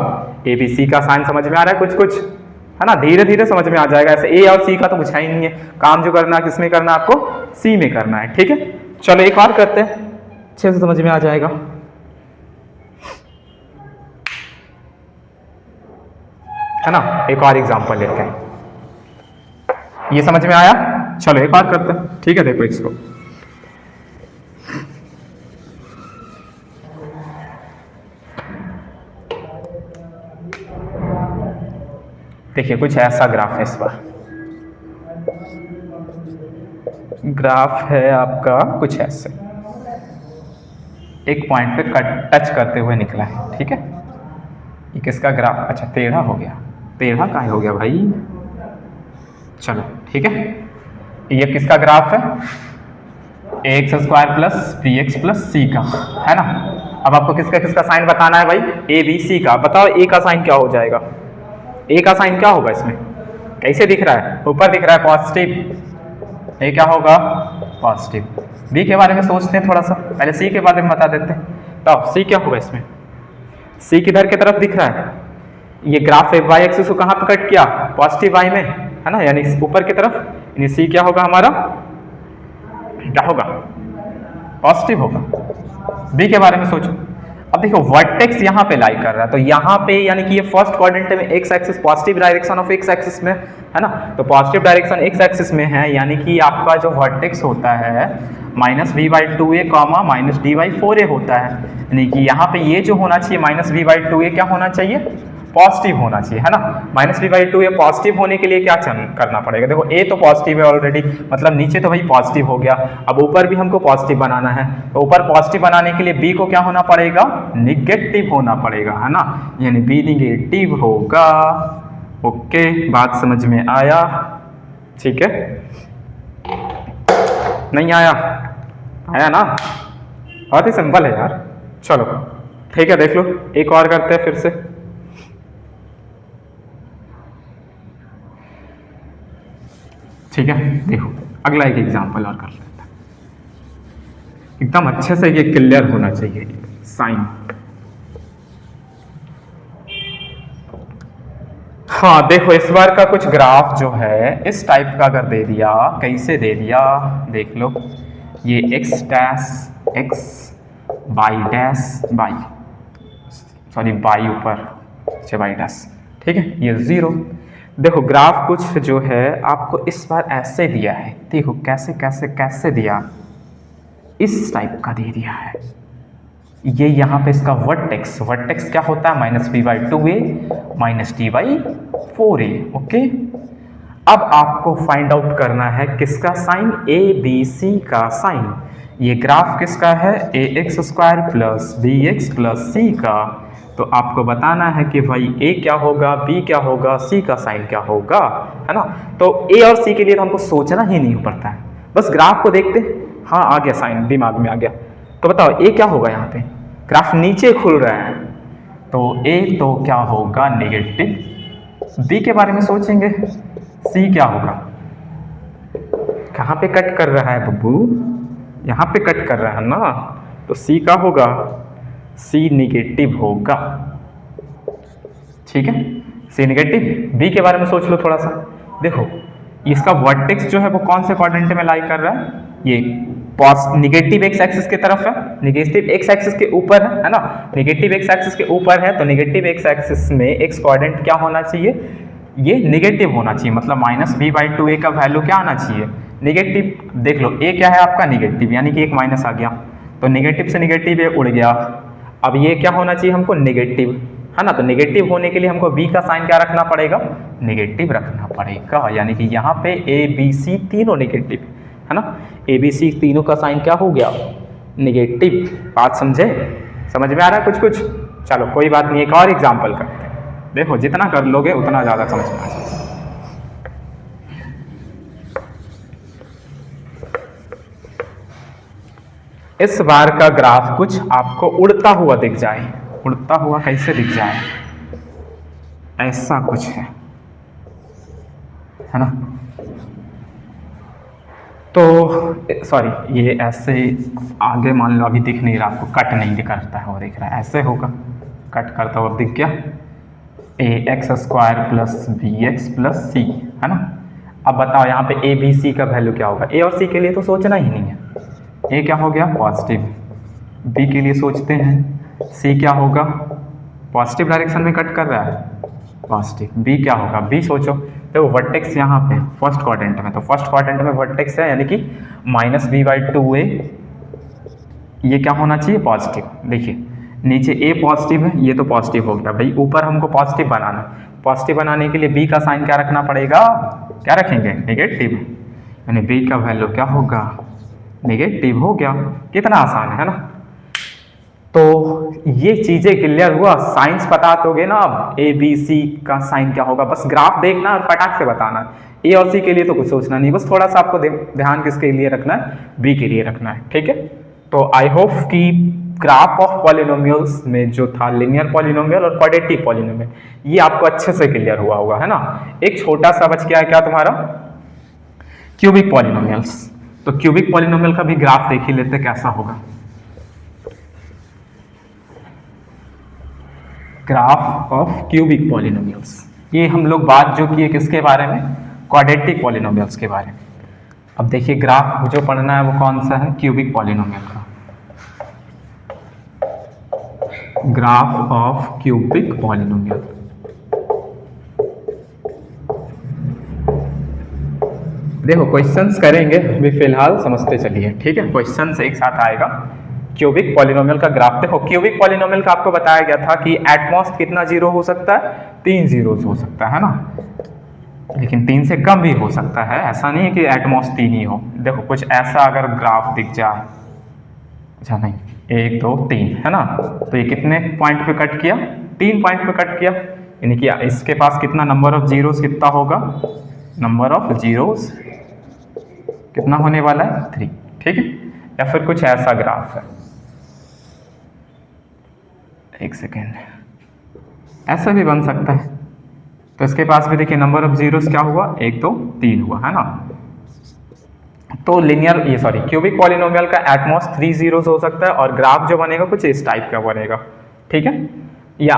ए बी सी का साइन समझ में आ रहा है, कुछ कुछ है ना, धीरे धीरे समझ में आ जाएगा। ऐसे ए और सी का तो कुछ है ही नहीं है, काम जो करना है किसमें करना है, आपको सी में करना है। ठीक है, चलो एक और करते हैं, अच्छे से समझ में आ जाएगा। है ना, एक और एग्जांपल लेते हैं, ये समझ में आया, चलो एक और करते हैं। ठीक है, देखो इसको, देखिए कुछ ऐसा ग्राफ है, इस बार ग्राफ है आपका कुछ ऐसे, एक पॉइंट पे कट टच करते हुए निकला है। ठीक है, ये किसका ग्राफ, अच्छा टेढ़ा हो गया, टेढ़ा काहे हो गया भाई, चलो ठीक है, ये किसका ग्राफ है, a x square plus b x plus c का, है ना। अब आपको किसका किसका साइन बताना है भाई, ए बी सी का। बताओ ए का साइन क्या हो जाएगा, ए का साइन क्या होगा इसमें, कैसे दिख रहा है, ऊपर दिख रहा है पॉजिटिव, ए क्या होगा, पॉजिटिव। बी के बारे में सोचते हैं थोड़ा सा, पहले सी के बारे में बता देते हैं। तो सी क्या होगा इसमें, सी किधर की तरफ दिख रहा है, ये ग्राफ है वाई एक्सिस को कहाँ पे कट किया, पॉजिटिव वाई में, है ना, यानी ऊपर की तरफ, यानी सी क्या होगा हमारा, क्या होगा, पॉजिटिव होगा। बी के बारे में सोचो, अब देखो वर्टेक्स यहाँ पे लाई कर रहा है, तो यहाँ पे यानी कि ये फर्स्ट क्वाड्रेंट में x axis positive direction of x axis में है ना, तो पॉजिटिव डायरेक्शन एक्स एक्सिस में है, यानी कि आपका जो वर्टेक्स होता है minus b by two a comma minus D by four a होता है, यानी कि यहाँ पे ये जो होना चाहिए minus b by two a क्या होना चाहिए, पॉजिटिव होना चाहिए, है ना। Minus b by two a positive होने के लिए क्या करना पड़ेगा, देखो ए तो पॉजिटिव है ऑलरेडी, मतलब नीचे तो भाई पॉजिटिव हो गया, अब ऊपर भी हमको पॉजिटिव बनाना है, तो ऊपर पॉजिटिव बनाने के लिए बी को क्या होना पड़ेगा, निगेटिव होना पड़ेगा, है ना, यानी बी निगेटिव होगा। ओके, बात समझ में आया, ठीक है, नहीं आया, आया ना, बहुत ही सिंपल है यार। चलो ठीक है, देख लो एक और करते हैं फिर से। ठीक है, देखो अगला एक एग्जांपल और कर लेते हैं, एकदम अच्छे से ये क्लियर होना चाहिए साइन। हाँ देखो, इस बार का कुछ ग्राफ जो है इस टाइप का अगर दे दिया, कैसे दे दिया देख लो, ये x dash x y dash y, sorry y ऊपर वाई डैश, ठीक है, ये जीरो। देखो ग्राफ कुछ जो है आपको इस बार ऐसे दिया है, देखो कैसे कैसे कैसे दिया, इस टाइप का दे दिया है, ये यहाँ पे इसका वर्टेक्स, वर्टेक्स क्या होता है minus b by two a minus D by four a. Okay, अब आपको फाइंड आउट करना है किसका साइन, ए बी सी का साइन। ये ग्राफ किसका है, a x square plus b x plus c का, तो आपको बताना है कि भाई ए क्या होगा, बी क्या होगा, सी का साइन क्या होगा, है ना। तो ए और सी के लिए तो हमको सोचना ही नहीं पड़ता है, बस ग्राफ को देखते, हाँ आ गया साइन, दिमाग में आ गया। तो बताओ ए क्या होगा, यहाँ पे ग्राफ नीचे खुल रहा है, तो ए तो क्या होगा नेगेटिव। बी के बारे में सोचेंगे, सी क्या होगा, कहाँ पे कट कर रहा है बब्बू, यहाँ पे कट कर रहा है ना, तो सी का होगा, सी निगेटिव होगा, ठीक है, सी निगेटिव। बी के बारे में सोच लो थोड़ा सा, देखो इसका वर्टेक्स जो है वो कौन से क्वाड्रेंट में लाई कर रहा है, ये निगेटिव एक्स एक्सिस की तरफ है, निगेटिव एक्स एक्सिस के ऊपर है ना, निगेटिव एक्स एक्सिस के ऊपर है, तो निगेटिव एक्स एक्सिस में एक्स कोऑर्डिनेट क्या होना चाहिए, ये निगेटिव होना चाहिए, मतलब -b/2a का वैल्यू क्या आना चाहिए, निगेटिव। देख लो a क्या है आपका निगेटिव, यानी कि एक माइनस आ गया, तो निगेटिव से निगेटिव ये उड़ गया। अब ये क्या होना चाहिए हमको, नेगेटिव, है ना। तो नेगेटिव होने के लिए हमको b का साइन क्या रखना पड़ेगा, नेगेटिव रखना पड़ेगा, यानी कि यहाँ पे a b c तीनों नेगेटिव है ना, a b c तीनों का साइन क्या हो गया, नेगेटिव। बात समझे, समझ में आ रहा है कुछ कुछ। चलो कोई बात नहीं, एक और एग्जाम्पल करते हैं। देखो जितना कर लोगे उतना ज़्यादा समझ में आ जाएगा। इस बार का ग्राफ कुछ आपको उड़ता हुआ दिख जाए, उड़ता हुआ कैसे दिख जाए, ऐसा कुछ है ना। तो सॉरी, ये ऐसे आगे मान लो अभी दिख नहीं रहा आपको, कट नहीं करता है और दिख रहा है, ऐसे होगा, कट करता हुआ दिख गया, ax² + bx + c, है ना। अब बताओ यहाँ पे a b c का वैल्यू क्या होगा, a और c के लिए तो सोचना ही नहीं है, a क्या हो गया पॉजिटिव, b के लिए सोचते हैं, c क्या होगा, पॉजिटिव डायरेक्शन में कट कर रहा है, पॉजिटिव, b क्या होगा, b सोचो, देखो वर्टेक्स यहाँ पे फर्स्ट क्वाड्रेंट में, तो फर्स्ट क्वाड्रेंट में वर्टेक्स है, यानी कि -b/2a, ये क्या होना चाहिए पॉजिटिव। देखिए नीचे a पॉजिटिव है, ये तो पॉजिटिव हो गया भाई, ऊपर हमको पॉजिटिव बनाना, पॉजिटिव बनाने के लिए b का साइन क्या रखना पड़ेगा, क्या रखेंगे, नेगेटिव, यानी b का वैल्यू क्या होगा, नेगेटिव हो गया। कितना आसान है ना। तो ये चीजें क्लियर हुआ, साइंस बता दोगे ना, अब a b c का साइन क्या होगा, बस ग्राफ देखना और फटाक से बताना। a और c के लिए तो कुछ सोचना नहीं, बस थोड़ा सा आपको ध्यान किसके लिए रखना है, b के लिए रखना है, ठीक है। तो आई होप कि ग्राफ ऑफ पॉलिनोमियल्स में जो था लीनियर पॉलिनोमियल और क्वाड्रेटिक पॉलिनोमियल, ये आपको अच्छे से क्लियर हुआ होगा, है ना। एक छोटा सा बच गया है क्या तुम्हारा, क्यूबिक पॉलिनोमियल्स। तो क्यूबिक पॉलिनोमियल का भी ग्राफ देख ही लेते कैसा होगा। ग्राफ ऑफ क्यूबिक पॉलिनोमियल्स, ये हम लोग बात जो किए किसके बारे में, क्वाड्रेटिक पॉलिनोमियल्स के बारे में। अब देखिए ग्राफ जो पढ़ना है वो कौन सा है, क्यूबिक पॉलिनोमियल का, ग्राफ ऑफ क्यूबिक पॉलिनोमियल। देखो क्वेश्चंस करेंगे अभी, फिलहाल समझते चलिए, ठीक है। क्वेश्चंस एक साथ आएगा। क्यूबिक पॉलिनोमियल का ग्राफ, देखो क्यूबिक पॉलिनोमियल का आपको बताया गया था कि एट मोस्ट कितना जीरो हो सकता है, 3 जीरोस हो सकता है ना, लेकिन 3 से कम भी हो सकता है, ऐसा नहीं है कि एट मोस्ट 3 ही हो। देखो कुछ ऐसा अगर ग्राफ दिख जाए, अच्छा नहीं 1 2 3 है ना, तो ये कितने पॉइंट पे कट किया, 3 पॉइंट पे कट किया, यानी कि इसके पास कितना नंबर ऑफ जीरोस कितना होगा, नंबर ऑफ जीरोस कितना होने वाला है, 3, ठीक है। या फिर कुछ ऐसा ग्राफ है, एक सेकेंड, ऐसा भी बन सकता है। तो इसके पास भी देखिए नंबर ऑफ जीरोस क्या हुआ, 1 2 3 हुआ, है ना। तो लिनियर ये सॉरी क्यूबिक पॉलिनोमियल का एटमोस्ट 3 जीरोस हो सकता है, और ग्राफ जो बनेगा कुछ इस टाइप का बनेगा, ठीक है। या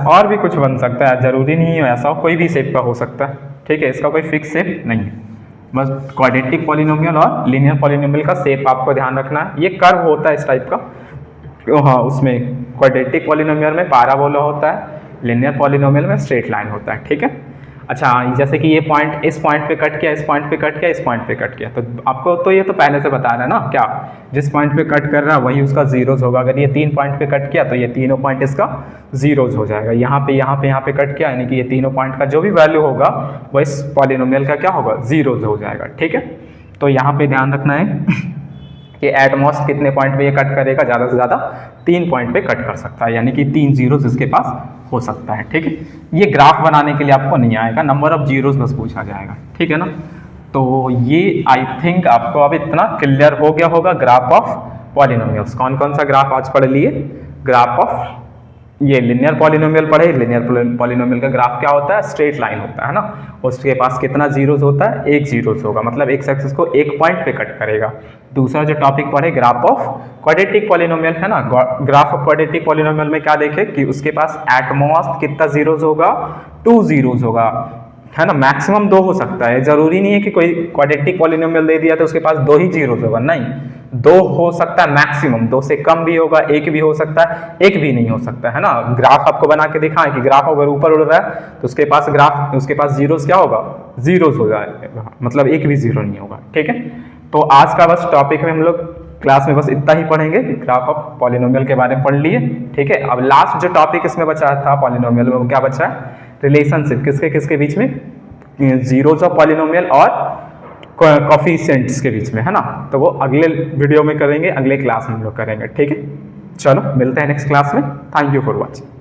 और भी कुछ बन सकता है, जरूरी नहीं है ऐसा, कोई भी शेप का हो सकता है, ठीक है। इसका कोई फिक्स शेप नहीं है, बस क्वाड्रेटिक पॉलिनोमियल और लीनियर पॉलिनोमियल का शेप आपको ध्यान रखना है। ये कर्व होता है इस टाइप का, हाँ उसमें क्वाड्रेटिक पॉलिनोमियल में पैराबोला होता है, लीनियर पॉलिनोमियल में स्ट्रेट लाइन होता है, ठीक है। अच्छा जैसे कि ये पॉइंट इस पॉइंट पे कट किया, इस पॉइंट पे कट किया, इस पॉइंट पे कट किया, तो आपको तो ये तो पहले से बता रहा है ना, क्या जिस पॉइंट पे कट कर रहा है वही उसका जीरोस होगा। अगर ये 3 पॉइंट पे कट किया तो ये तीनों पॉइंट इसका जीरोस हो जाएगा। यहाँ पे कट किया, यानी कि ये तीनों पॉइंट का जो भी वैल्यू होगा वो इस पॉलिनोमियल का क्या होगा, जीरोस हो जाएगा, ठीक है। तो यहाँ पे ध्यान रखना है कि एट मोस्ट कितने पॉइंट पे ये कट करेगा, ज़्यादा से ज़्यादा 3 पॉइंट पे कट कर सकता है, यानी कि 3 जीरोस इसके पास हो सकता है, ठीक है। ये ग्राफ बनाने के लिए आपको नहीं आएगा, नंबर ऑफ जीरोस बस पूछा जाएगा, ठीक है ना। तो ये आई थिंक आपको अब इतना क्लियर हो गया होगा ग्राफ ऑफ पॉलिनोमियल्स। कौन कौन सा ग्राफ आज पढ़ लिए, ग्राफ ऑफ ये लिनियर पॉलिनोमियल पढ़े, लिनियर पॉलिनोमियल का ग्राफ क्या होता है, स्ट्रेट लाइन होता है ना, उसके पास कितना जीरोस होता है, 1 जीरोस होगा, मतलब एक एक्सिस को 1 पॉइंट पे कट करेगा। दूसरा जो टॉपिक पढ़े ग्राफ ऑफ क्वाड्रेटिक पॉलिनोमियल है ना, ग्राफ ऑफ क्वाड्रेटिक पॉलिनोमियल में क्या देखे कि उसके पास एट मोस्ट कितना जीरोस होगा, 2 जीरोस होगा, है ना। मैक्सिमम 2 हो सकता है, जरूरी नहीं है कि कोई क्वाड्रेटिक पॉलिनोमियल दे दिया तो उसके पास 2 ही जीरोस होगा, नहीं, दो हो सकता है मैक्सिमम, दो से कम भी होगा, एक भी हो सकता है, एक भी नहीं हो सकता है ना। ग्राफ आपको बना के दिखाएं कि ग्राफ अगर ऊपर उड़ रहा है तो उसके पास जीरोस क्या होगा, जीरोस हो जाएगा, मतलब एक भी जीरो नहीं होगा। ठीक है, तो आज का बस टॉपिक में हम लोग क्लास में बस इतना ही पढ़ेंगे, ग्राफ ऑफ पॉलिनोमियल के बारे में पढ़ लिए। ठीक है, अब लास्ट जो टॉपिक इसमें बचा था पॉलिनोमियल में, वो क्या बचा है, रिलेशनशिप किसके किसके बीच में, जीरोस ऑफ पॉलिनोमियल और कोफिशिएंट्स के बीच में, है ना। तो वो अगले वीडियो में करेंगे, अगले क्लास में हम लोग करेंगे। ठीक है, चलो मिलते हैं नेक्स्ट क्लास में। Thank you for watching.